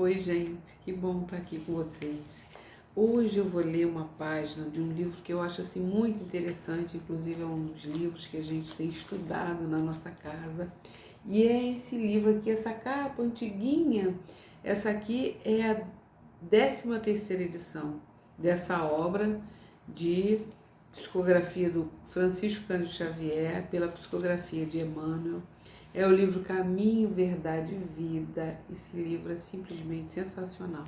Oi, gente, que bom estar aqui com vocês. Hoje eu vou ler uma página de um livro que eu acho assim muito interessante, inclusive é um dos livros que a gente tem estudado na nossa casa. E é esse livro aqui, essa capa antiguinha. Essa aqui é a 13ª edição dessa obra de psicografia do Francisco Cândido Xavier, pela psicografia de Emmanuel. É o livro Caminho, Verdade e Vida. Esse livro é simplesmente sensacional.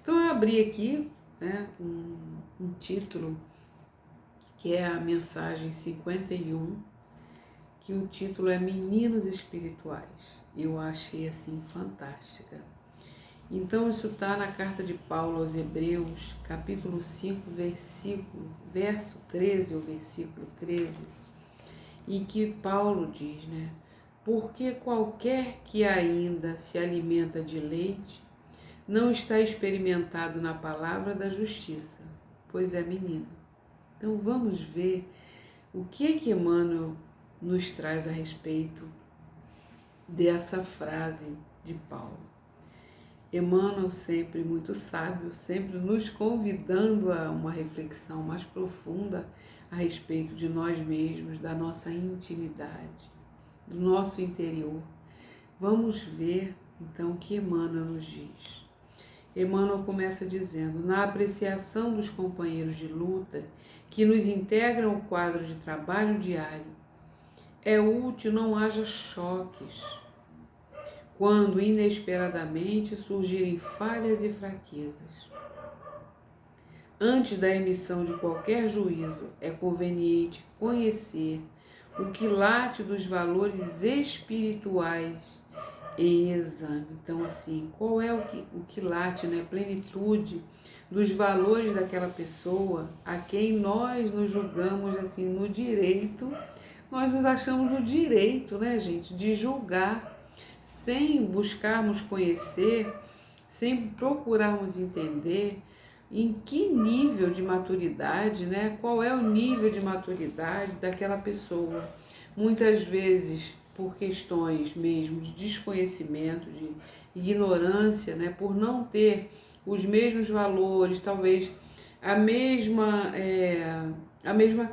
Então eu abri aqui, né, um título que é a mensagem 51, que o título é Meninos Espirituais. Eu achei assim fantástica. Então isso está na carta de Paulo aos Hebreus, capítulo 5, verso 13, ou versículo 13, e que Paulo diz, né? Porque qualquer que ainda se alimenta de leite não está experimentado na palavra da justiça, pois é menino. Então vamos ver o que Emmanuel nos traz a respeito dessa frase de Paulo. Emmanuel, sempre muito sábio, sempre nos convidando a uma reflexão mais profunda a respeito de nós mesmos, da nossa intimidade, do nosso interior. Vamos ver então o que Emmanuel nos diz. Emmanuel começa dizendo: na apreciação dos companheiros de luta que nos integram o quadro de trabalho diário, é útil não haja choques quando inesperadamente surgirem falhas e fraquezas. Antes da emissão de qualquer juízo, é conveniente conhecer o quilate dos valores espirituais em exame. Então, assim, qual é o quilate, né? Plenitude dos valores daquela pessoa a quem nós nos julgamos, assim, no direito, nós nos achamos no direito, né, gente, de julgar, sem buscarmos conhecer, sem procurarmos entender em que nível de maturidade, né? Qual é o nível de maturidade daquela pessoa. Muitas vezes, por questões mesmo de desconhecimento, de ignorância, né? Por não ter os mesmos valores, talvez a mesma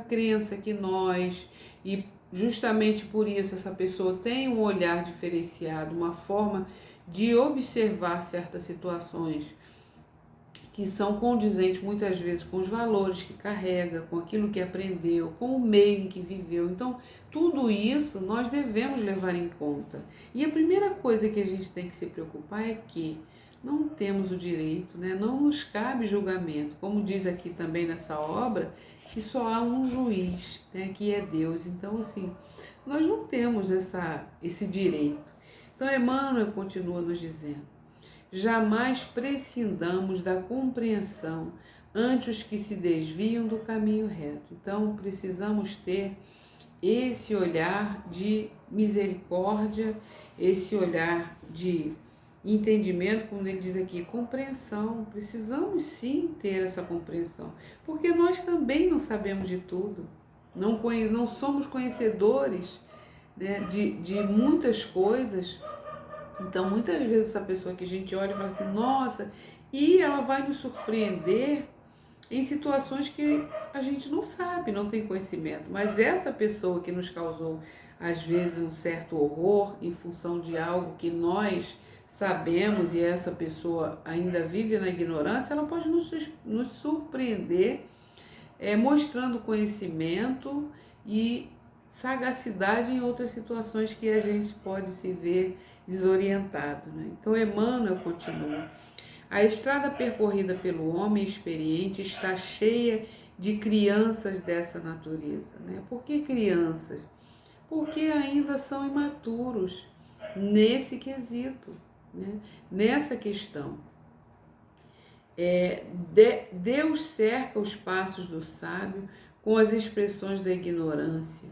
crença que nós, e justamente por isso essa pessoa tem um olhar diferenciado, uma forma de observar certas situações que são condizentes muitas vezes com os valores que carrega, com aquilo que aprendeu, com o meio em que viveu. Então, tudo isso nós devemos levar em conta. E a primeira coisa que a gente tem que se preocupar é que não temos o direito, né? Não nos cabe julgamento. Como diz aqui também nessa obra, que só há um juiz, né? Que é Deus. Então, assim, nós não temos esse direito. Então, Emmanuel continua nos dizendo: jamais prescindamos da compreensão ante os que se desviam do caminho reto. Então, precisamos ter esse olhar de misericórdia, esse olhar de entendimento, como ele diz aqui, compreensão. Precisamos sim ter essa compreensão, porque nós também não sabemos de tudo, não somos conhecedores, né, de muitas coisas. Então, muitas vezes essa pessoa que a gente olha e fala assim, nossa, e ela vai nos surpreender em situações que a gente não sabe, não tem conhecimento. Mas essa pessoa que nos causou, às vezes, um certo horror em função de algo que nós sabemos e essa pessoa ainda vive na ignorância, ela pode nos surpreender, mostrando conhecimento e sagacidade em outras situações que a gente pode se ver desorientado, né? Então, Emmanuel continua: a estrada percorrida pelo homem experiente está cheia de crianças dessa natureza, né? Por que crianças? Porque ainda são imaturos nesse quesito, né? Nessa questão. Deus cerca os passos do sábio com as expressões da ignorância,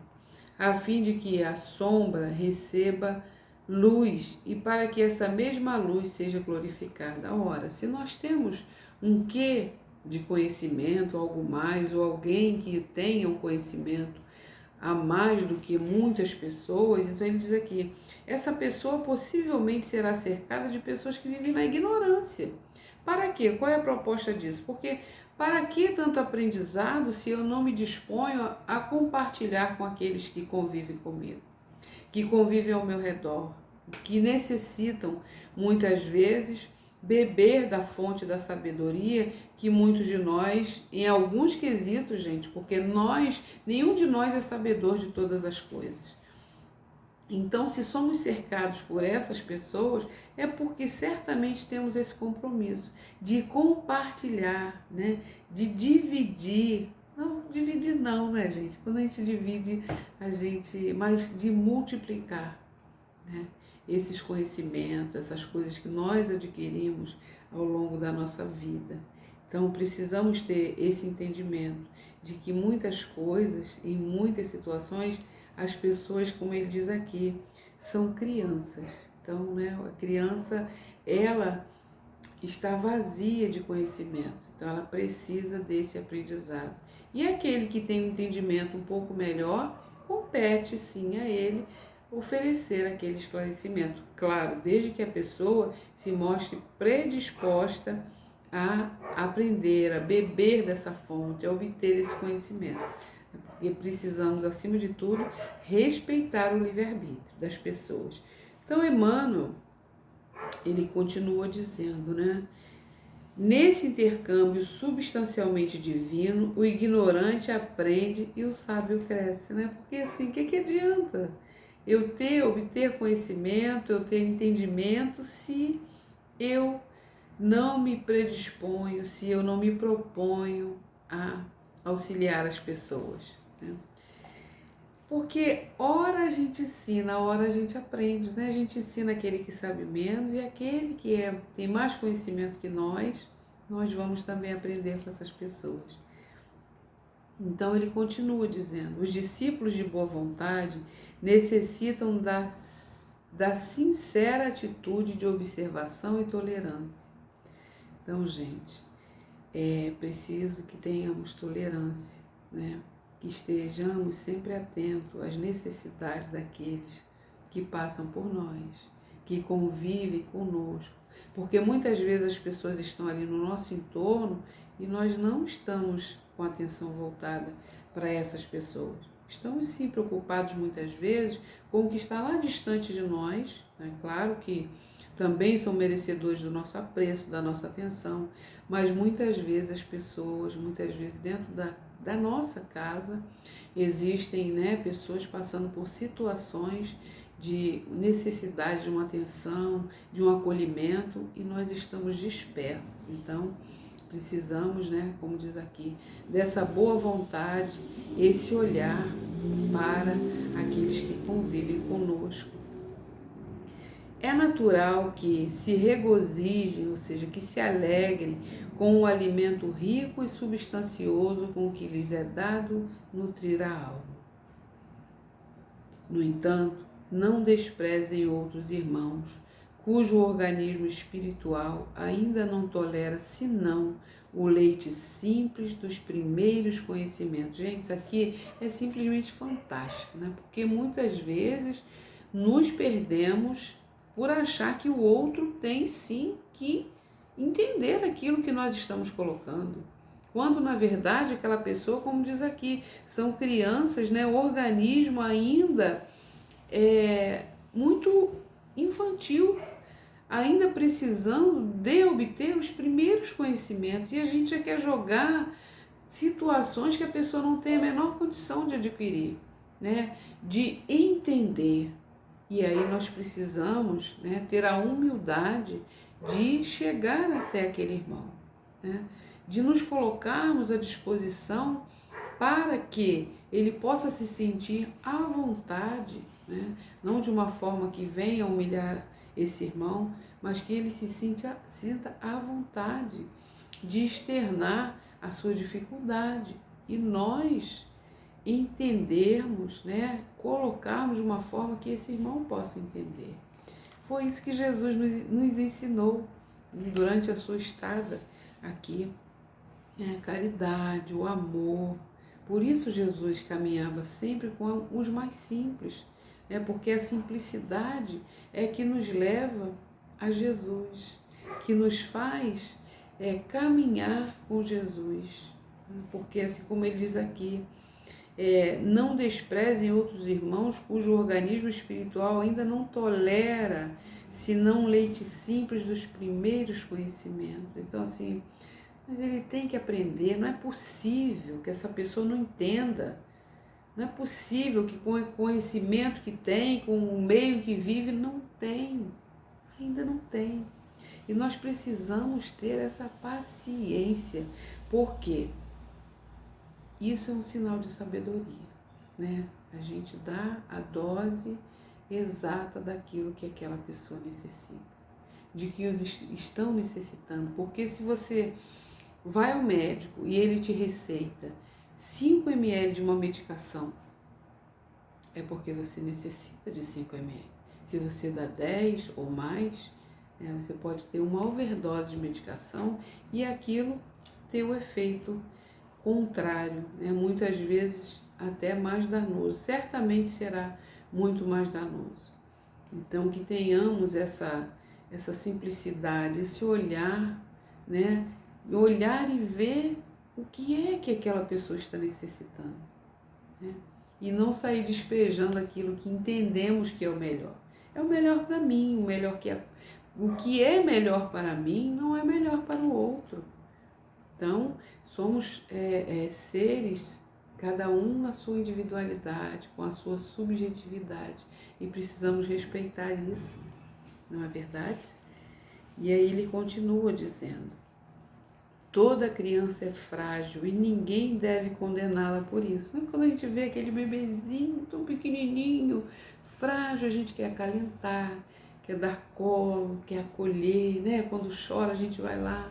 a fim de que a sombra receba luz e para que essa mesma luz seja glorificada. Ora, se nós temos um quê de conhecimento, algo mais, ou alguém que tenha um conhecimento a mais do que muitas pessoas, então ele diz aqui, essa pessoa possivelmente será cercada de pessoas que vivem na ignorância. Para quê? Qual é a proposta disso? Porque para que tanto aprendizado se eu não me disponho a compartilhar com aqueles que convivem comigo, que convivem ao meu redor, que necessitam muitas vezes beber da fonte da sabedoria que muitos de nós, em alguns quesitos, gente, porque nenhum de nós é sabedor de todas as coisas. Então, se somos cercados por essas pessoas, é porque certamente temos esse compromisso de compartilhar, né? De dividir. Não, dividir não, né, gente? Quando a gente divide, mas de multiplicar, né? Esses conhecimentos, essas coisas que nós adquirimos ao longo da nossa vida. Então, precisamos ter esse entendimento de que muitas coisas, em muitas situações, as pessoas, como ele diz aqui, são crianças. Então, né, a criança, ela está vazia de conhecimento. Então, ela precisa desse aprendizado. E aquele que tem um entendimento um pouco melhor, compete sim a ele oferecer aquele esclarecimento. Claro, desde que a pessoa se mostre predisposta a aprender, a beber dessa fonte, a obter esse conhecimento. Porque precisamos, acima de tudo, respeitar o livre-arbítrio das pessoas. Então, Emmanuel, ele continua dizendo, né? Nesse intercâmbio substancialmente divino, o ignorante aprende e o sábio cresce, né? Porque assim, o que adianta eu obter conhecimento, eu ter entendimento, se eu não me predisponho, se eu não me proponho a auxiliar as pessoas, né? Porque ora a gente ensina, ora a gente aprende, né? A gente ensina aquele que sabe menos e aquele que tem mais conhecimento que nós vamos também aprender com essas pessoas. Então ele continua dizendo, os discípulos de boa vontade necessitam da sincera atitude de observação e tolerância. Então, gente, é preciso que tenhamos tolerância, né? Que estejamos sempre atentos às necessidades daqueles que passam por nós, que convivem conosco. Porque muitas vezes as pessoas estão ali no nosso entorno e nós não estamos com a atenção voltada para essas pessoas. Estamos sim preocupados muitas vezes com o que está lá distante de nós, né? Claro que também são merecedores do nosso apreço, da nossa atenção, mas muitas vezes as pessoas, dentro da nossa casa, existem, né, pessoas passando por situações de necessidade de uma atenção, de um acolhimento, e nós estamos dispersos. Então, precisamos, né, como diz aqui, dessa boa vontade, esse olhar para aqueles que convivem conosco. É natural que se regozijem, ou seja, que se alegrem com o alimento rico e substancioso com que lhes é dado nutrir a alma. No entanto, não desprezem outros irmãos, cujo organismo espiritual ainda não tolera senão o leite simples dos primeiros conhecimentos. Gente, isso aqui é simplesmente fantástico, né? Porque muitas vezes nos perdemos por achar que o outro tem sim que entender aquilo que nós estamos colocando. Quando, na verdade, aquela pessoa, como diz aqui, são crianças, né? O organismo ainda muito infantil, ainda precisando de obter os primeiros conhecimentos. E a gente já quer jogar situações que a pessoa não tem a menor condição de adquirir, né? De entender. E aí nós precisamos, né, ter a humildade de chegar até aquele irmão, né? De nos colocarmos à disposição para que ele possa se sentir à vontade, né? Não de uma forma que venha humilhar esse irmão, mas que ele se sinta à vontade de externar a sua dificuldade. E nós entendermos, né, colocarmos de uma forma que esse irmão possa entender. Foi isso que Jesus nos ensinou durante a sua estada aqui. A caridade, o amor, Por isso Jesus caminhava sempre com os mais simples, porque a simplicidade é que nos leva a Jesus, que nos faz caminhar com Jesus. Porque assim como ele diz aqui, não desprezem outros irmãos cujo organismo espiritual ainda não tolera senão leite simples dos primeiros conhecimentos. Então assim, mas ele tem que aprender, não é possível que essa pessoa não entenda, não é possível que com o conhecimento que tem, com o meio que vive, não tem, ainda não tem. E nós precisamos ter essa paciência, porque isso é um sinal de sabedoria, né? A gente dá a dose exata daquilo que aquela pessoa necessita, de que os estão necessitando. Porque se você vai ao médico e ele te receita 5 ml de uma medicação, é porque você necessita de 5 ml. Se você dá 10 ou mais, você pode ter uma overdose de medicação e aquilo ter o efeito contrário, muitas vezes até mais danoso. Certamente será muito mais danoso. Então, que tenhamos essa simplicidade, esse olhar, olhar e ver o que é que aquela pessoa está necessitando, e não sair despejando aquilo que entendemos que é o melhor. É o melhor para mim, o que é melhor para mim não é melhor para o outro. Então, somos seres, cada um na sua individualidade, com a sua subjetividade, e precisamos respeitar isso, não é verdade? E aí ele continua dizendo: toda criança é frágil e ninguém deve condená-la por isso. Quando a gente vê aquele bebezinho tão pequenininho, frágil, a gente quer acalentar, quer dar colo, quer acolher, Quando chora, a gente vai lá.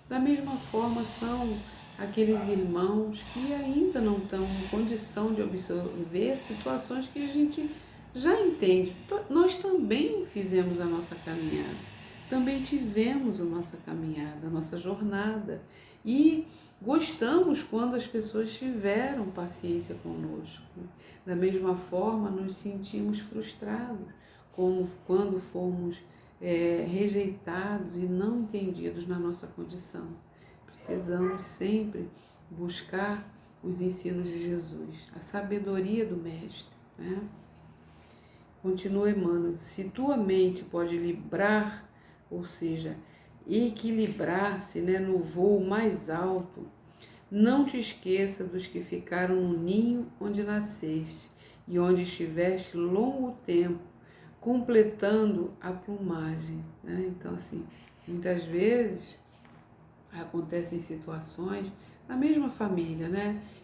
Da mesma forma são aqueles irmãos que ainda não estão em condição de absorver situações que a gente já entende. Nós também fizemos a nossa caminhada, também tivemos a nossa caminhada, a nossa jornada, e gostamos quando as pessoas tiveram paciência conosco. Da mesma forma, nos sentimos frustrados como quando fomos rejeitados e não entendidos na nossa condição. Precisamos sempre buscar os ensinos de Jesus, a sabedoria do Mestre. Continua Emmanuel: se tua mente pode librar, ou seja, equilibrar-se no voo mais alto, não te esqueça dos que ficaram no ninho onde nasceste e onde estiveste longo tempo, completando a plumagem. Então, assim, muitas vezes acontecem situações na mesma família,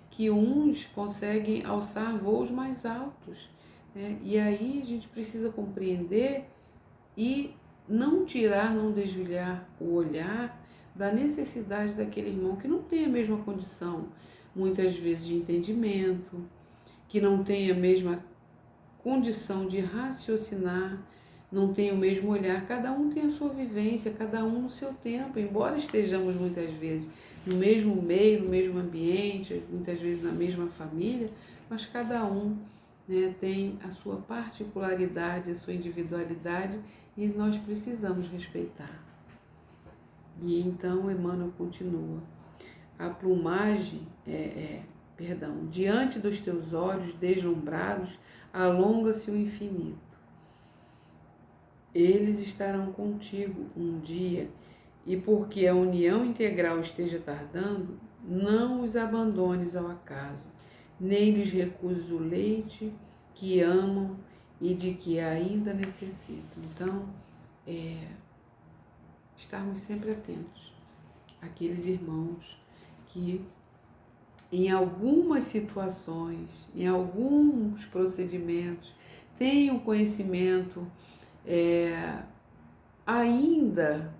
que uns conseguem alçar voos mais altos, e aí a gente precisa compreender e não tirar, não desviar o olhar da necessidade daquele irmão que não tem a mesma condição, muitas vezes, de entendimento, que não tem a mesma condição de raciocinar, não tem o mesmo olhar. Cada um tem a sua vivência, cada um no seu tempo, embora estejamos muitas vezes no mesmo meio, no mesmo ambiente, muitas vezes na mesma família, mas cada um tem a sua particularidade, a sua individualidade, e nós precisamos respeitar. E então Emmanuel continua: a plumagem, diante dos teus olhos deslumbrados, alonga-se o infinito. Eles estarão contigo um dia, e porque a união integral esteja tardando, não os abandones ao acaso, nem lhes recuses o leite que amam e de que ainda necessitam. Então, estarmos sempre atentos àqueles irmãos que, em algumas situações, em alguns procedimentos, têm um conhecimento ainda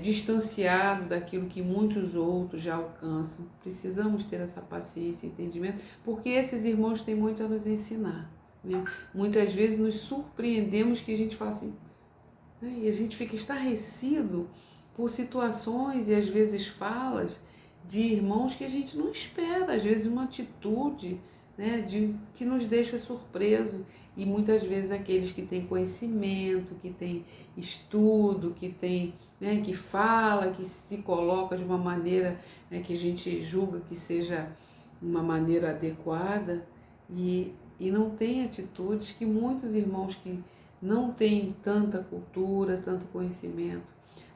distanciado daquilo que muitos outros já alcançam. Precisamos ter essa paciência e entendimento, porque esses irmãos têm muito a nos ensinar. Muitas vezes nos surpreendemos, que a gente fala assim, e a gente fica estarrecido por situações e às vezes falas de irmãos que a gente não espera, às vezes uma atitude, né, que nos deixa surpreso. E muitas vezes aqueles que têm conhecimento, que têm estudo, que tem, né, que fala, que se coloca de uma maneira, né, que a gente julga que seja uma maneira adequada, e não tem atitudes que muitos irmãos que não têm tanta cultura, tanto conhecimento,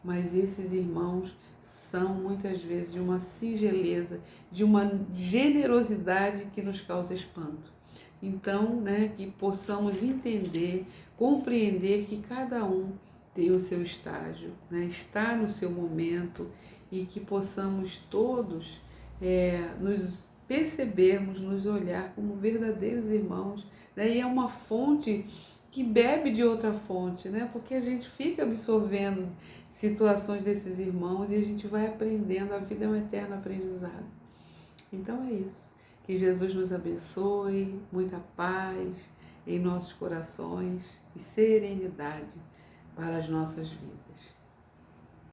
mas esses irmãos são muitas vezes de uma singeleza, de uma generosidade que nos causa espanto. Então, né, que possamos entender, compreender que cada um tem o seu estágio, né, está no seu momento, e que possamos todos nos percebermos, nos olhar como verdadeiros irmãos, né, e é uma fonte que bebe de outra fonte, né, porque a gente fica absorvendo situações desses irmãos e a gente vai aprendendo, a vida é um eterno aprendizado. Então é isso. Que Jesus nos abençoe, muita paz em nossos corações e serenidade para as nossas vidas.